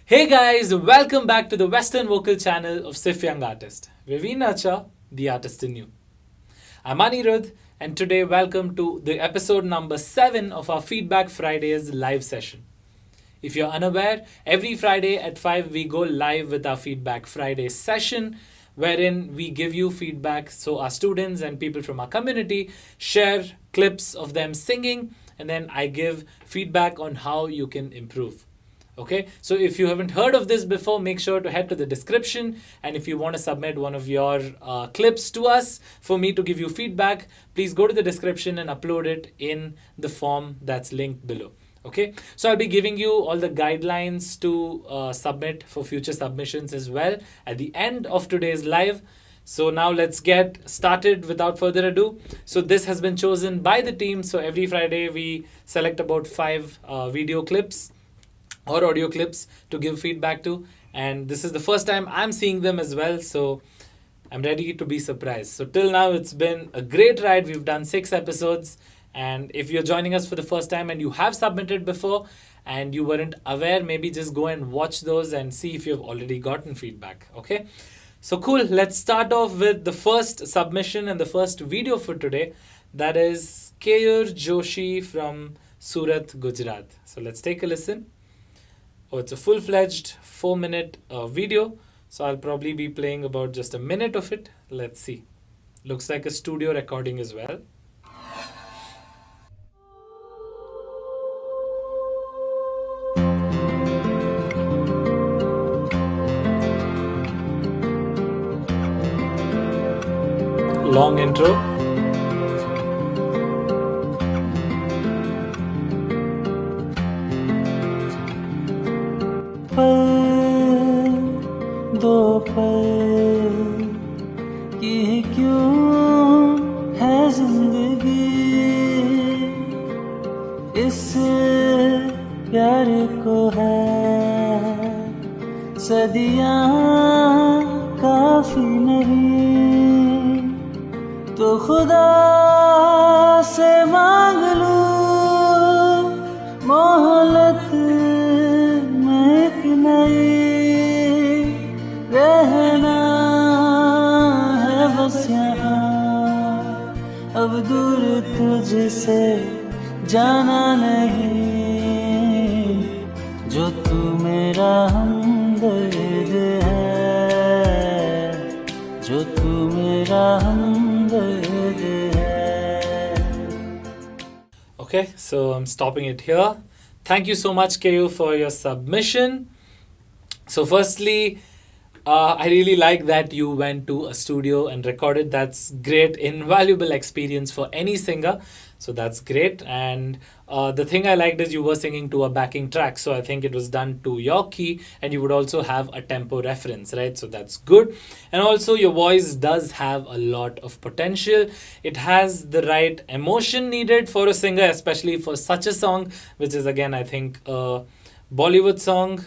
Hey guys, welcome back to the Western Vocal channel of SIFF Young Artiste, where we nurture the artist in you. I'm Anirudh, and today welcome to the episode number 7 of our Feedback Fridays live session. If you're unaware, every Friday at 5 we go live with our Feedback Friday session wherein we give you feedback so our students and people from our community share clips of them singing and then I give feedback on how you can improve. Okay, so if you haven't heard of this before, make sure to head to the description. And if you want to submit one of your clips to us for me to give you feedback, please go to the description and upload it in the form that's linked below. Okay, so I'll be giving you all the guidelines to submit for future submissions as well at the end of today's live. So now let's get started without further ado. So this has been chosen by the team. So every Friday we select about 5 video clips or audio clips to give feedback to, and this is the first time I'm seeing them as well, so I'm ready to be surprised. So till now it's been a great ride. We've done 6 episodes, and if you're joining us for the first time and you have submitted before and you weren't aware, maybe just go and watch those and see if you've already gotten feedback. Okay, so cool. Let's start off with the first submission and the first video for today. That is Keyur Joshi from Surat, Gujarat. So let's take a listen. Oh, it's a full-fledged 4-minute video, so I'll probably be playing about just a minute of it. Let's see. Looks like a studio recording as well. Long intro. दो पल की क्यों है जिंदगी, इस प्यार को है सदियां काफी नहीं, तो खुदा से मांग लूं मोहलत में एक नई, रहना है बस यहाँ, अब दूर तुझसे जाना नहीं, जो तू मेरा हमदर्द है, जो तू मेरा हमदर्द है. Okay, so I'm stopping it here. Thank you so much, KU, for your submission. So firstly, I really like that you went to a studio and recorded. That's great, invaluable experience for any singer. So that's great. And the thing I liked is you were singing to a backing track. So I think it was done to your key and you would also have a tempo reference, right? So that's good. And also your voice does have a lot of potential. It has the right emotion needed for a singer, especially for such a song, which is again, I think, a Bollywood song.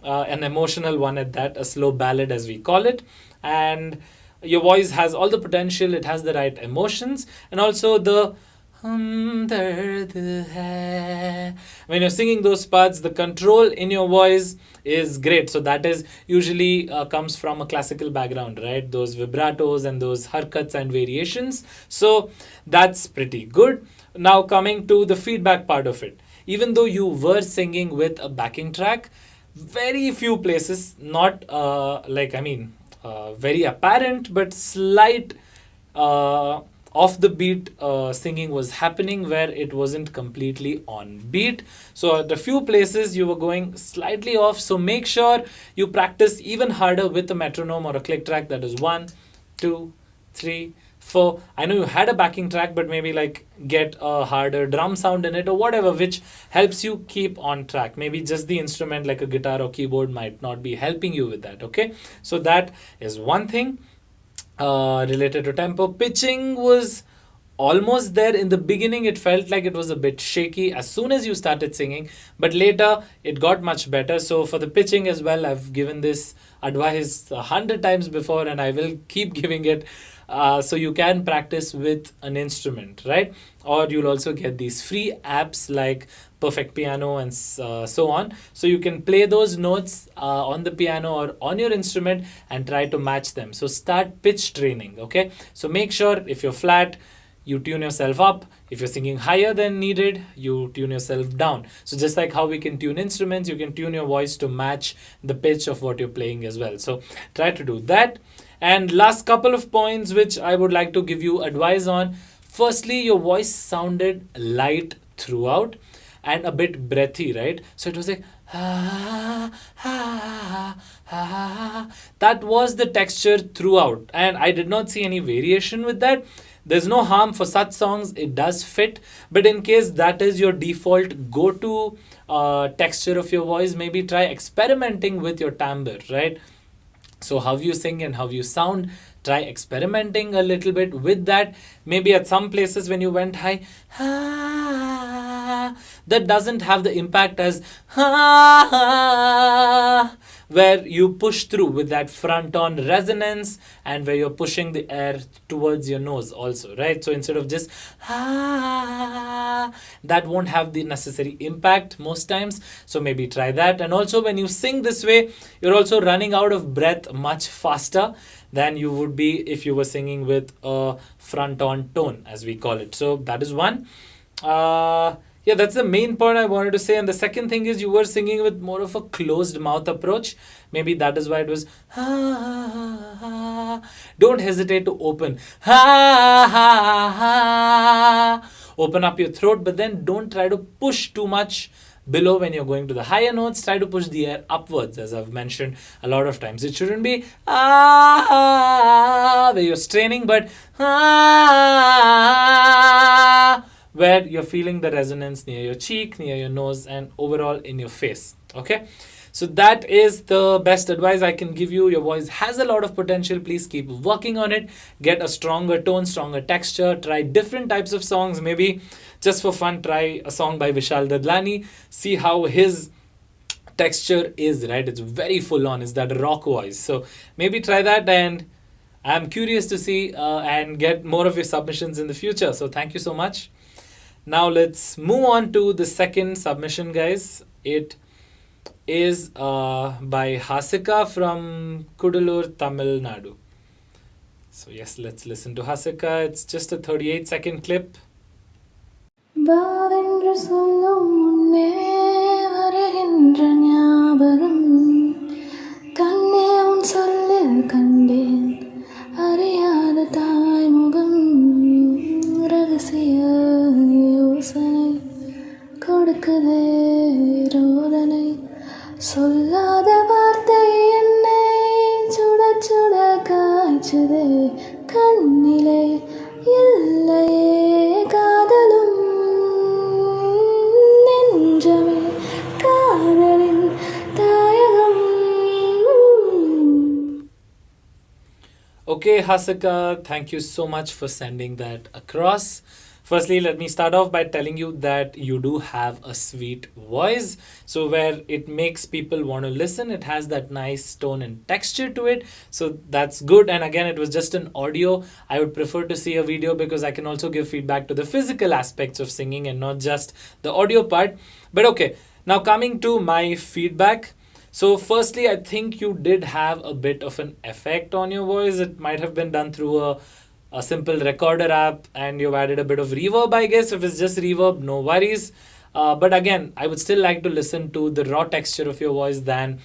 An emotional one at that, a slow ballad as we call it. And your voice has all the potential, it has the right emotions, and also the dard hai. When you're singing those parts, the control in your voice is great. So that is usually comes from a classical background, right? Those vibratos and those harkats and variations. So that's pretty good. Now coming to the feedback part of it. Even though you were singing with a backing track, very few places, not very apparent, but slight off the beat singing was happening where it wasn't completely on beat. So at a few places you were going slightly off. So make sure you practice even harder with a metronome or a click track. That is 1, 2, 3, 4. I know you had a backing track, but maybe like get a harder drum sound in it or whatever, which helps you keep on track. Maybe just the instrument like a guitar or keyboard might not be helping you with that. Okay, so that is one thing. Related to tempo, pitching was almost there. In the beginning it felt like it was a bit shaky as soon as you started singing, but later it got much better. So for the pitching as well, I've given this advice 100 times before and I will keep giving it. So you can practice with an instrument, right? Or you'll also get these free apps like perfect piano, and so on. So you can play those notes on the piano or on your instrument and try to match them. So start pitch training, okay? So make sure if you're flat, you tune yourself up. If you're singing higher than needed, you tune yourself down. So just like how we can tune instruments, you can tune your voice to match the pitch of what you're playing as well. So try to do that. And last couple of points which I would like to give you advice on. Firstly, your voice sounded light throughout and a bit breathy, right? So it was like that was the texture throughout, and I did not see any variation with that. There's no harm for such songs, it does fit, but in case that is your default go-to texture of your voice, maybe try experimenting with your timbre, right? So how you sing and how you sound, try experimenting a little bit with that. Maybe at some places when you went high, that doesn't have the impact as where you push through with that front on resonance, and where you're pushing the air towards your nose also, right? So instead of just that won't have the necessary impact most times. So maybe try that. And also when you sing this way, you're also running out of breath much faster than you would be if you were singing with a front on tone, as we call it. So that is one. Yeah, that's the main point I wanted to say. And the second thing is you were singing with more of a closed mouth approach. Maybe that is why it was don't hesitate to open. Open up your throat, but then don't try to push too much below when you're going to the higher notes. Try to push the air upwards, as I've mentioned a lot of times. It shouldn't be where you're straining, but where you're feeling the resonance near your cheek, near your nose, and overall in your face. Okay? So that is the best advice I can give you. Your voice has a lot of potential. Please keep working on it. Get a stronger tone, stronger texture. Try different types of songs. Maybe just for fun, try a song by Vishal Dadlani. See how his texture is, right? It's very full on. It's that rock voice. So maybe try that, and I'm curious to see and get more of your submissions in the future. So thank you so much. Now let's move on to the second submission, guys. It is by Hasika from Kudalur, Tamil Nadu. So yes, let's listen to Hasika. It's just a 38-second clip. வாவென்று சொல்லும் முன்னே வருகின்ற ஞாபகம் கண்ணே உன் சொல்லில் கண்டேன் அறியாத தாய்முகம் ரகசிய யோசனை கொடுக்குதே ரோதனை சொல்லாத வார்த்தை என்னை சுட சுட காய்ச்சுதே கண்ணிலே இல்லையே காதலும் நெஞ்சமே காதலின் தாயகம். Okay, Hasika, thank you so much for sending that across. Firstly, let me start off by telling you that you do have a sweet voice. So where it makes people want to listen, it has that nice tone and texture to it. So that's good. And again, it was just an audio. I would prefer to see a video because I can also give feedback to the physical aspects of singing and not just the audio part. But okay, now coming to my feedback. So firstly, I think you did have a bit of an effect on your voice. It might have been done through a simple recorder app, and you've added a bit of reverb, I guess. If it's just reverb, no worries. But again, I would still like to listen to the raw texture of your voice than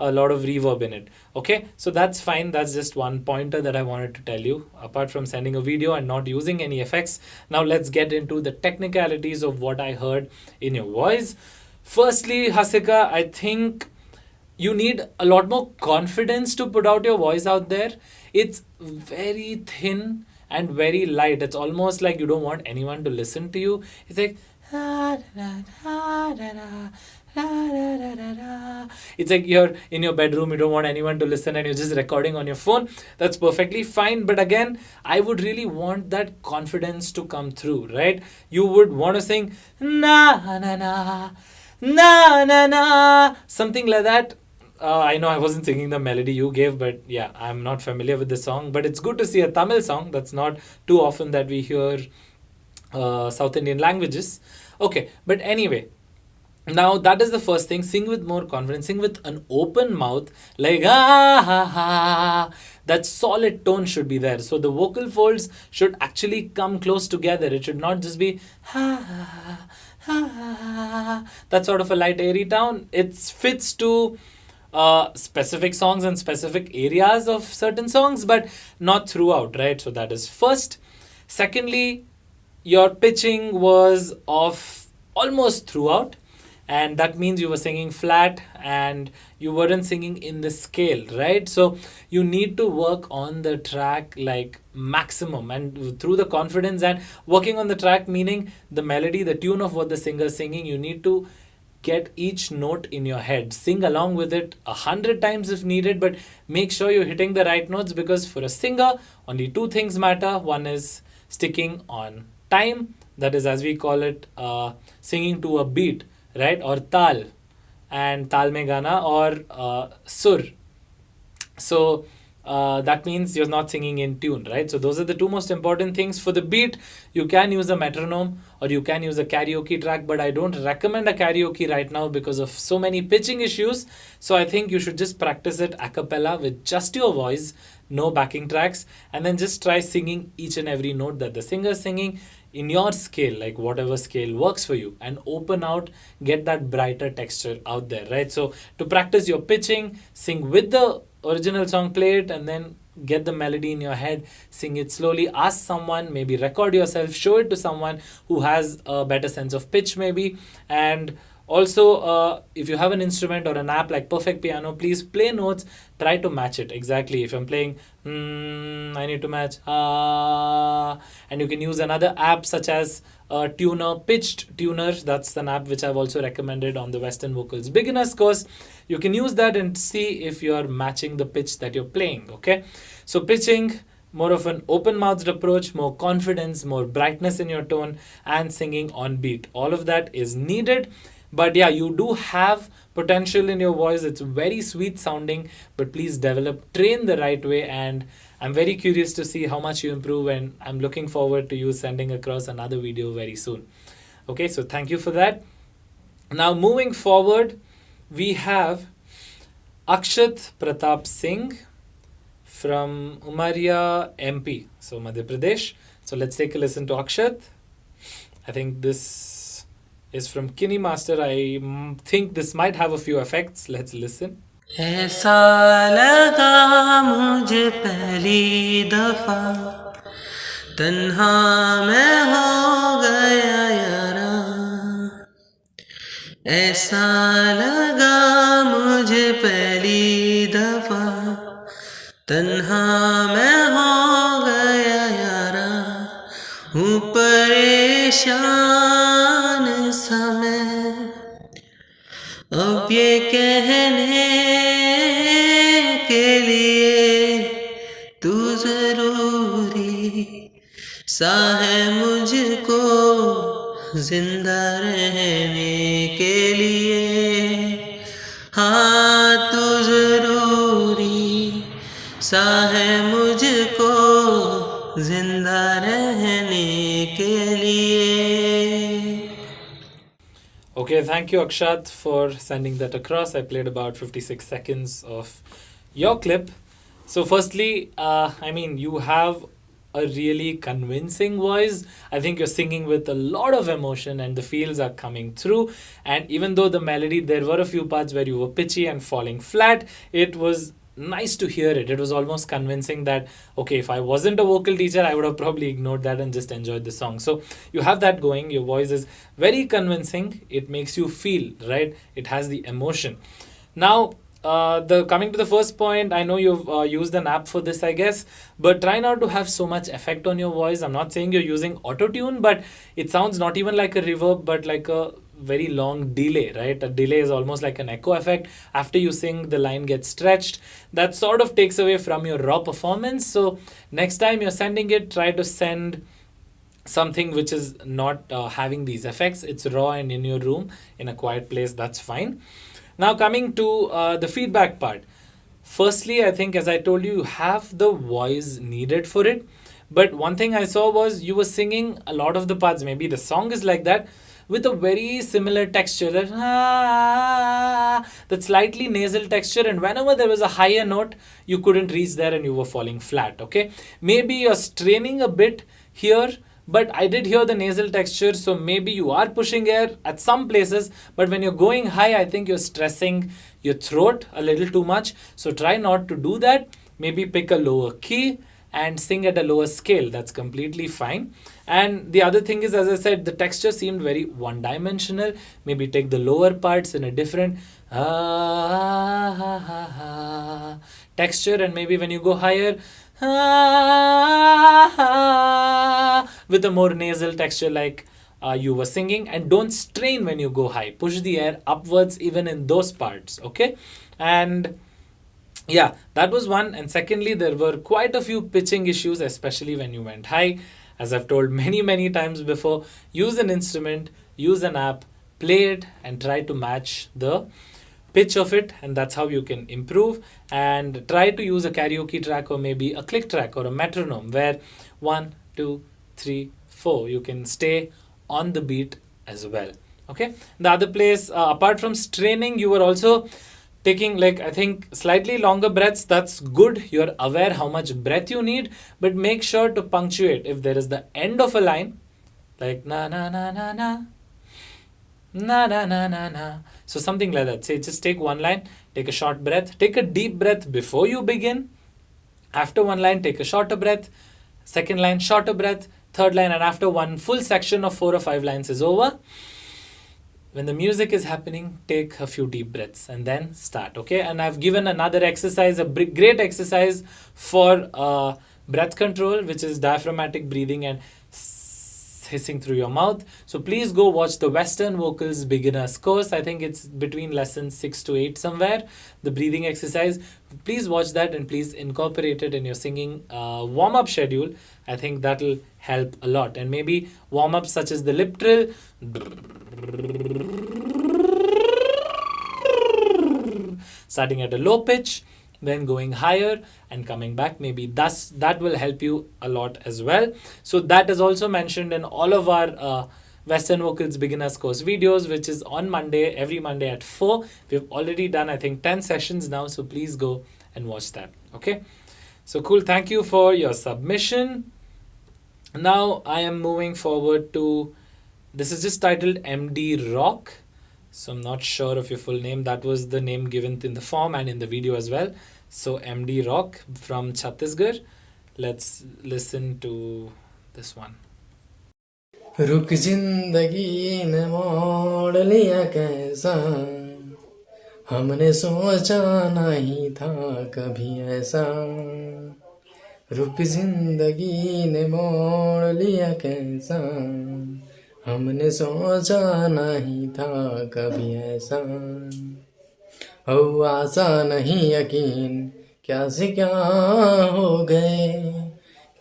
a lot of reverb in it. Okay, so that's fine. That's just one pointer that I wanted to tell you, apart from sending a video and not using any effects. Now let's get into the technicalities of what I heard in your voice. Firstly, Hasika, I think you need a lot more confidence to put out your voice out there. It's very thin and very light. It's almost like you don't want anyone to listen to you. It's like it's like you're in your bedroom, you don't want anyone to listen, and you're just recording on your phone. That's perfectly fine. But again, I would really want that confidence to come through, right? You would want to sing na na na na na na, something like that. I know I wasn't singing the melody you gave, but yeah, I'm not familiar with the song. But it's good to see a Tamil song. That's not too often that we hear South Indian languages. Okay, but anyway, Now that is the first thing. Sing with more confidence. Sing with an open mouth, like ah ha ha. That solid tone should be there. So the vocal folds should actually come close together. It should not just be ha ha ha ha ha. Ha. That sort of a light airy tone. It fits to specific songs and specific areas of certain songs, but not throughout, right? So that is first. Secondly, your pitching was off almost throughout, and that means you were singing flat and you weren't singing in the scale, right? So you need to work on the track like maximum and through the confidence, and working on the track meaning the melody, the tune of what the singer is singing. You need to get each note in your head, sing along with it 100 times if needed, but make sure you're hitting the right notes, because for a singer only two things matter. One is sticking on time, that is, as we call it, singing to a beat, right? Or tal, and tal mein gana, or sur. So that means you're not singing in tune, right? So those are the two most important things. For the beat, you can use a metronome or you can use a karaoke track, but I don't recommend a karaoke right now because of so many pitching issues. So I think you should just practice it a cappella with just your voice, no backing tracks, and then just try singing each and every note that the singer is singing in your scale, like whatever scale works for you, and open out, get that brighter texture out there, right? So to practice your pitching, sing with the original song, play it, and then get the melody in your head, sing it slowly, ask someone, maybe record yourself, show it to someone who has a better sense of pitch maybe. And also, if you have an instrument or an app like Perfect Piano, please play notes, try to match it exactly. If I'm playing I need to match and you can use another app such as tuner, pitched tuner. That's an app which I've also recommended on the Western Vocals beginners course. You can use that and see if you're matching the pitch that you're playing. Okay, so pitching, more of an open mouthed approach, more confidence, more brightness in your tone, and singing on beat. All of that is needed. But yeah, you do have potential in your voice. It's very sweet sounding, but please develop, train the right way. And I'm very curious to see how much you improve, and I'm looking forward to you sending across another video very soon. Okay, so thank you for that. Now, moving forward, we have Akshat Pratap Singh from Umaria, MP, so Madhya Pradesh. So let's take a listen to Akshat. I think this is from Kini Master. I think this might have a few effects. Let's listen. ऐसा लगा मुझे पहली दफा तन्हा मैं हो गया यारा ऐसा लगा मुझे पहली दफा तन्हा मैं हो गया यारा हूँ परेशान समय अब ये कहने के लिए तू जरूरी सा है मुझको जिंदा रहने के लिए हाँ तू जरूरी सा है मुझको जिंदा रहने के लिए. Okay, thank you, Akshat, for sending that across. I played about 56 seconds of your clip. So, firstly, you have a really convincing voice. I think you're singing with a lot of emotion and the feels are coming through. And even though the melody, there were a few parts where you were pitchy and falling flat, it was nice to hear it. It was almost convincing that, okay, if I wasn't a vocal teacher, I would have probably ignored that and just enjoyed the song. So you have that going. Your voice is very convincing. It makes you feel, right? It has the emotion. Now, the coming to the first point, I know you've used an app for this, I guess, but try not to have so much effect on your voice. I'm not saying you're using auto tune, but it sounds not even like a reverb, but like a very long delay, right? A delay is almost like an echo effect. After you sing, the line gets stretched. That sort of takes away from your raw performance. So next time you're sending it, try to send something which is not having these effects. It's raw and in your room, in a quiet place, that's fine. Now coming to the feedback part. Firstly, I think, as I told you, you have the voice needed for it. But one thing I saw was you were singing a lot of the parts. Maybe the song is like that, with a very similar texture, that slightly nasal texture, and whenever there was a higher note, you couldn't reach there and you were falling flat. Okay, maybe you're straining a bit here, but I did hear the nasal texture, so maybe you are pushing air at some places, but when you're going high, I think you're stressing your throat a little too much. So try not to do that. Maybe pick a lower key and sing at a lower scale. That's completely fine. And the other thing is, as I said, the texture seemed very one dimensional. Maybe take the lower parts in a different texture, and maybe when you go higher, with a more nasal texture, like you were singing. And don't strain when you go high. Push the air upwards even in those parts. Okay, and yeah, that was one. And secondly, there were quite a few pitching issues, especially when you went high. As I've told many times before, use an instrument, use an app, play it, and try to match the pitch of it, and that's how you can improve. And try to use a karaoke track, or maybe a click track, or a metronome, where 1 2 3 4 you can stay on the beat as well. Okay, the other place, apart from straining, you were also taking, like, I think slightly longer breaths. That's good, you're aware how much breath you need, but make sure to punctuate. If there is the end of a line, like na na na na na na na na na na, so something like that. Say, just take one line, take a short breath, take a deep breath before you begin. After one line, take a shorter breath. Second line, shorter breath. Third line, and after one full section of 4 or 5 lines is over, when the music is happening, take a few deep breaths and then start. Okay, and I've given another exercise, a great exercise for breath control, which is diaphragmatic breathing and hissing through your mouth. So please go watch the Western Vocals Beginners course. I think it's between lessons 6 to 8 somewhere, the breathing exercise. Please watch that and please incorporate it in your singing warm-up schedule. I think that'll help a lot. And maybe warm-ups such as the lip trill, starting at a low pitch, then going higher and coming back, maybe that will help you a lot as well. So that is also mentioned in all of our Western Vocals Beginners course videos, which is on Monday, every Monday at 4. We've already done, I think, 10 sessions now, so please go and watch that. Okay, so cool. Thank you for your submission. Now I am moving forward to, this is just titled MD Rock. So I'm not sure of your full name. That was the name given in the form and in the video as well. So MD Rock from Chhattisgarh. Let's listen to this one. रुक जिंदगी ने मोड़ लिया कैसा, हमने सोचा नहीं था कभी ऐसा. रुक जिंदगी ने मोड़ लिया कैसा, हमने सोचा नहीं था कभी ऐसा. हो आशा नहीं यकीन, क्या से क्या हो गए,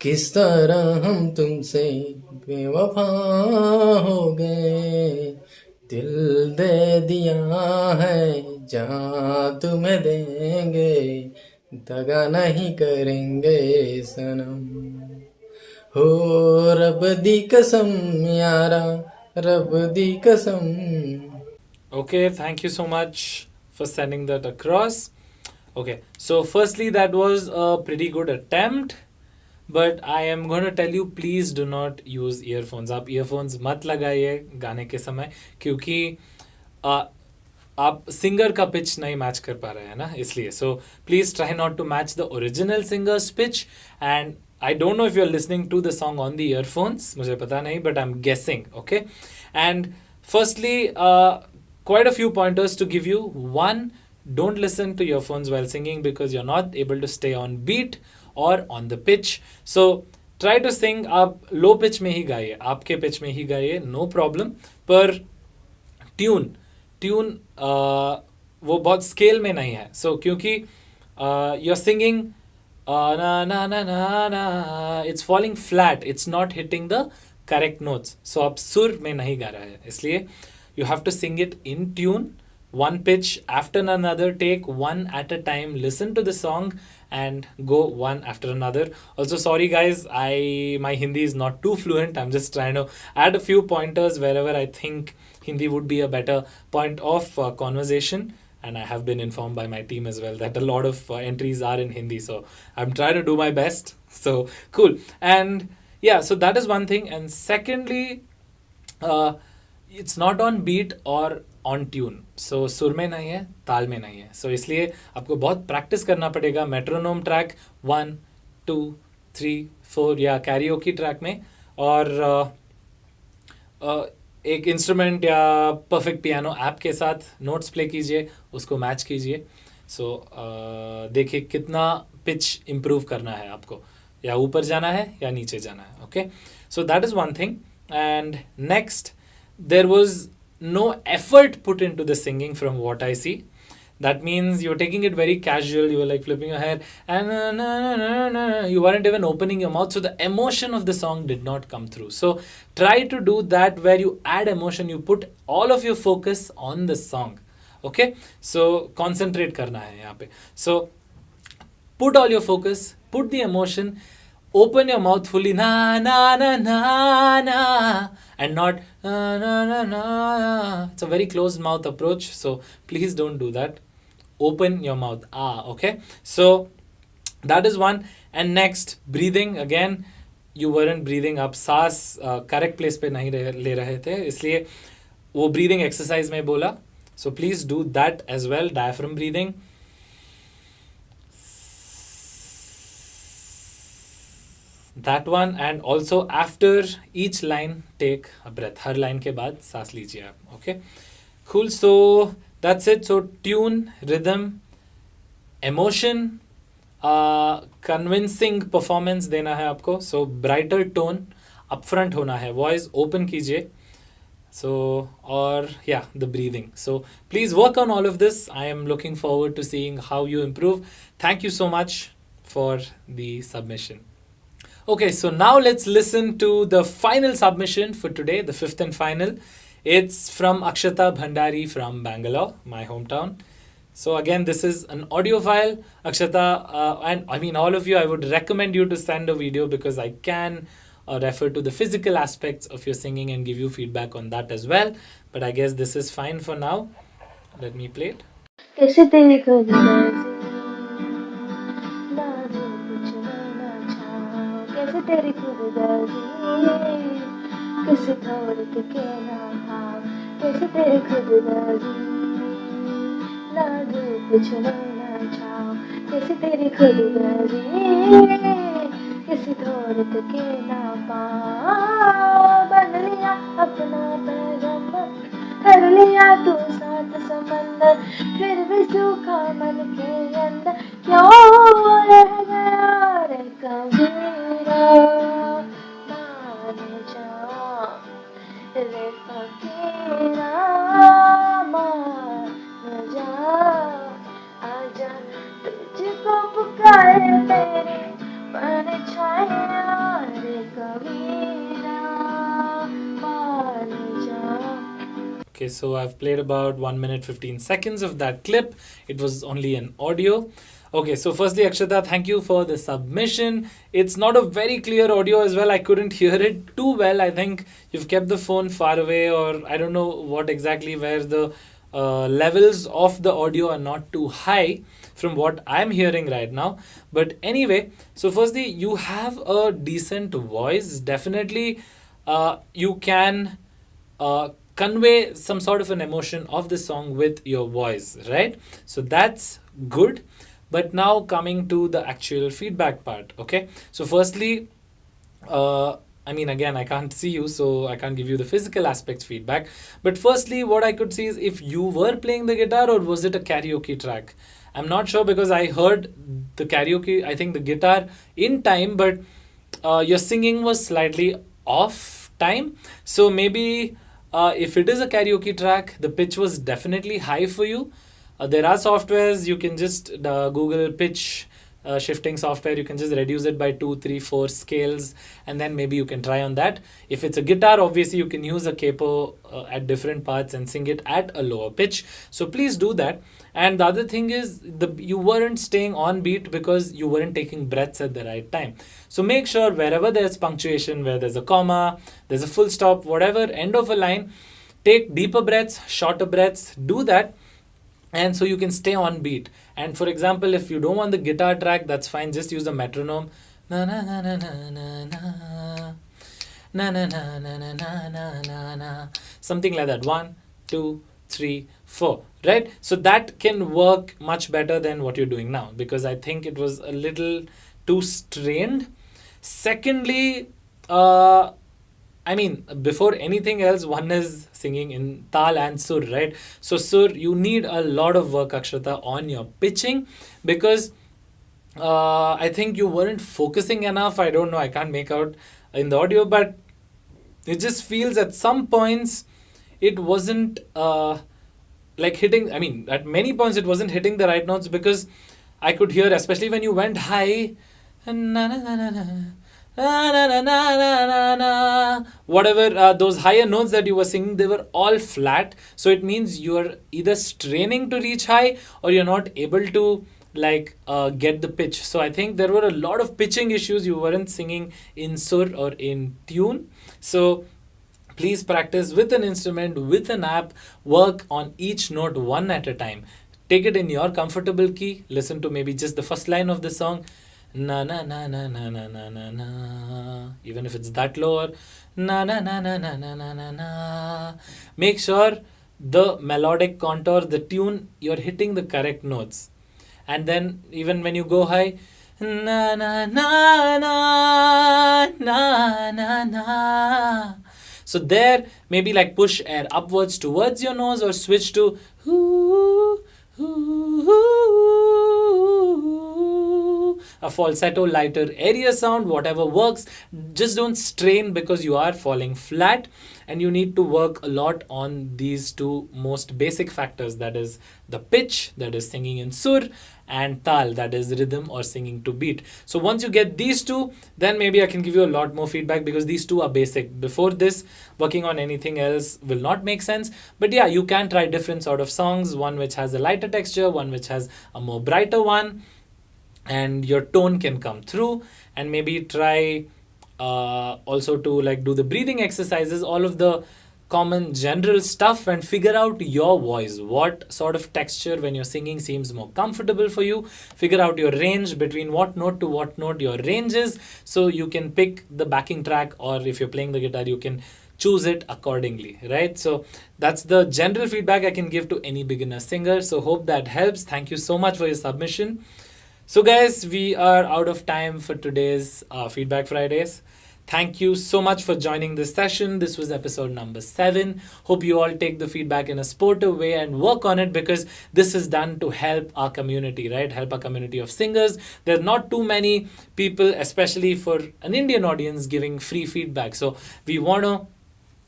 किस तरह हम तुमसे बेवफा हो गए. दिल दे दिया है जहाँ तुम्हें देंगे, दगा नहीं करेंगे सनम. हो रब दी कसम यारा, रब दी कसम. Okay, thank you so much for sending that across. Okay, so firstly, that was a pretty good attempt, but I am going to tell you, please do not use earphones. आप earphones मत लगाइए गाने के समय, क्योंकि आप singer का pitch नहीं मैच कर पा रहे हैं ना, इसलिए. So please try not to match the original singer's pitch. And I don't know if you're listening to the song on the earphones, मुझे पता नहीं, but I'm guessing. Okay, and firstly, quite a few pointers to give you. One, don't listen to earphones while singing, because you're not able to stay on beat or on the pitch. So try to sing. आप low pitch में ही गाइए, आपके pitch में ही गाइए, no problem. पर tune वो बहुत scale में नहीं है. So क्योंकि you're singing na na na na na, it's falling flat, it's not hitting the correct notes. So आप सुर में नहीं गा रहे हैं, इसलिए you have to sing it in tune one pitch after another, take one at a time, listen to the song and go one after another. Also, sorry guys, my Hindi is not too fluent. I'm just trying to add a few pointers wherever I think Hindi would be a better point of conversation. And I have been informed by my team as well that a lot of entries are in Hindi. So I'm trying to do my best. So cool. And yeah, so that is one thing. And secondly, it's not on beat or on tune. So सुर में नहीं है, ताल में नहीं है. सो इसलिए आपको बहुत प्रैक्टिस करना पड़ेगा. मेट्रोनोम ट्रैक 1 2 3 4 या कैरियोकी ट्रैक में, और एक इंस्ट्रूमेंट या परफेक्ट पियानो ऐप के साथ नोट्स प्ले कीजिए, उसको मैच कीजिए. सो देखिए कितना पिच इम्प्रूव करना है आपको, या ऊपर जाना है या नीचे जाना है. Okay, so that is one thing. And next, there was no effort put into the singing from what I see. That means you're taking it very casual. You were like flipping your hair and you weren't even opening your mouth. So the emotion of the song did not come through. So try to do that where you add emotion. You put all of your focus on the song. Okay? So concentrate karna hai yahan pe. So put all your focus, put the emotion, open your mouth fully, na na na na na, and not na na na na. It's a very closed mouth approach, so please don't do that. Open your mouth. Okay. So that is one. And next, breathing. Again, you weren't breathing up. सांस correct place पे नहीं ले रहे थे, इसलिए वो breathing exercise में बोला. So please do that as well. Diaphragm breathing. That one. And also after each line take a breath. Her line के बाद सांस लीजिए आप. Okay, cool. So that's it. So tune, rhythm, emotion, convincing performance देना है आपको. So brighter tone, upfront होना है, voice open कीजिए. So, or yeah, the breathing. So please work on all of this. I am looking forward to seeing how you improve. Thank you so much for the submission. Okay, so now let's listen to the final submission for today, the fifth and final. It's from Akshata Bhandari from Bangalore, my hometown. So again, this is an audio file. Akshata, and I mean all of you, I would recommend you to send a video because I can refer to the physical aspects of your singing and give you feedback on that as well. But I guess this is fine for now. Let me play it. कैसे देखो कैसे तेरी खुदगर्जी, किसी थोड़ के ना भाव, कैसे तेरी खुदगर्जी, ना धूप छुनो ना छाओ, कैसे तेरी खुदगर्जी, किसी थोड़ के ना पाओ. बन लिया अपना पैगंबर, कर लिया तू साथ समंदर, फिर भी सूखा मन के अंदर क्यों रह गया रे कबीरा. मान जा रे फकीरा, मान जा, आजा तुझको पुकारे तेरे परछाया रे कबीरा, मान जा. Okay, so I've played about 1 minute 15 seconds of that clip. It was only an audio. Okay, so firstly, Akshata, thank you for the submission. It's not a very clear audio as well. I couldn't hear it too well. I think you've kept the phone far away, or I don't know what exactly, where the levels of the audio are not too high from what I'm hearing right now. But anyway, so firstly, you have a decent voice. Definitely, you can convey some sort of an emotion of the song with your voice, right? So that's good. But now coming to the actual feedback part, okay? So firstly, I mean, again, I can't see you, so I can't give you the physical aspects feedback. But firstly, what I could see is if you were playing the guitar or was it a karaoke track? I'm not sure because I heard the karaoke, I think the guitar in time, but your singing was slightly off time. So maybe if it is a karaoke track, the pitch was definitely high for you. There are softwares, you can just Google pitch shifting software, you can just reduce it by 2, 3, 4 scales, and then maybe you can try on that. If it's a guitar, obviously you can use a capo at different parts and sing it at a lower pitch. So please do that. And the other thing is, you weren't staying on beat because you weren't taking breaths at the right time. So make sure wherever there's punctuation, where there's a comma, there's a full stop, whatever, end of a line, take deeper breaths, shorter breaths, do that. And so you can stay on beat. And for example, if you don't want the guitar track, that's fine. Just use the metronome. Na na na na na na na. Na na na na na na na na na. Something like that. 1, 2, 3, 4. Right? So that can work much better than what you're doing now, because I think it was a little too strained. Secondly, before anything else, one is singing in tal and sur, right? So sur, you need a lot of work, Akshata, on your pitching, because I think you weren't focusing enough. I don't know, I can't make out in the audio, but it just feels at some points it wasn't hitting, at many points it wasn't hitting the right notes, because I could hear, especially when you went high, na na na na na, na na na na na na, whatever, those higher notes that you were singing, they were all flat. So it means you're either straining to reach high, or you're not able to get the pitch. So I think there were a lot of pitching issues. You weren't singing in sur or in tune. So please practice with an instrument, with an app, work on each note one at a time. Take it in your comfortable key, listen to maybe just the first line of the song, na na na na na na na na na, even if it's that lower, na na na na na na na na na. Make sure the melodic contour, the tune, you're hitting the correct notes. And then even when you go high, na na na na na na na. So there, maybe push air upwards towards your nose, or switch to a falsetto, lighter, airier sound, whatever works. Just don't strain, because you are falling flat, and you need to work a lot on these two most basic factors, that is the pitch, that is singing in sur, and tal, that is rhythm or singing to beat. So once you get these two, then maybe I can give you a lot more feedback, because these two are basic. Before this, working on anything else will not make sense. But yeah, you can try different sort of songs, one which has a lighter texture, one which has a more brighter one, and your tone can come through. And maybe try also to do the breathing exercises, all of the common general stuff, and figure out your voice, what sort of texture when you're singing seems more comfortable for you. Figure out your range, between what note to what note your range is, so you can pick the backing track, or if you're playing the guitar, you can choose it accordingly, right? So that's the general feedback I can give to any beginner singer. So hope that helps. Thank you so much for your submission. So guys, we are out of time for today's Feedback Fridays. Thank you so much for joining this session. This was episode number 7. Hope you all take the feedback in a sportive way and work on it, because this is done to help our community, right? Help our community of singers. There are not too many people, especially for an Indian audience, giving free feedback. So we want to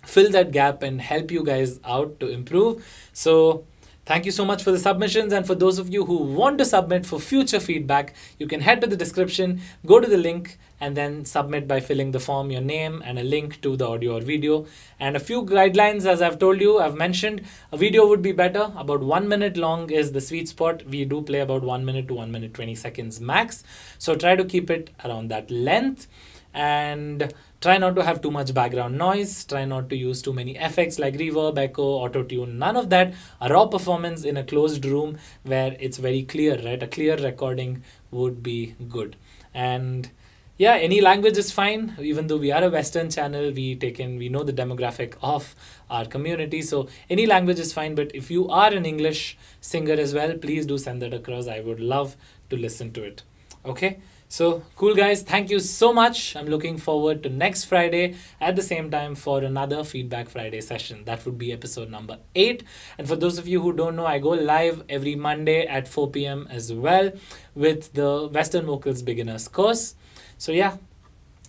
fill that gap and help you guys out to improve. So thank you so much for the submissions. And for those of you who want to submit for future feedback, you can head to the description, go to the link, and then submit by filling the form, your name, and a link to the audio or video. And a few guidelines, as I've told you, I've mentioned, a video would be better. About 1 minute long is the sweet spot. We do play about 1 minute to 1 minute 20 seconds max. So try to keep it around that length. And try not to have too much background noise. Try not to use too many effects like reverb, echo, auto-tune. None of that. A raw performance in a closed room where it's very clear, right? A clear recording would be good. And yeah, any language is fine. Even though we are a Western channel, we know the demographic of our community. So any language is fine. But if you are an English singer as well, please do send that across. I would love to listen to it. Okay. So cool guys, thank you so much. I'm looking forward to next Friday at the same time for another Feedback Friday session. That would be episode number 8. And for those of you who don't know, I go live every Monday at 4 p.m. as well with the Western Vocals Beginners course. So yeah,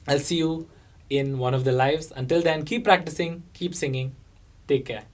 I'll see you in one of the lives. Until then, keep practicing, keep singing. Take care.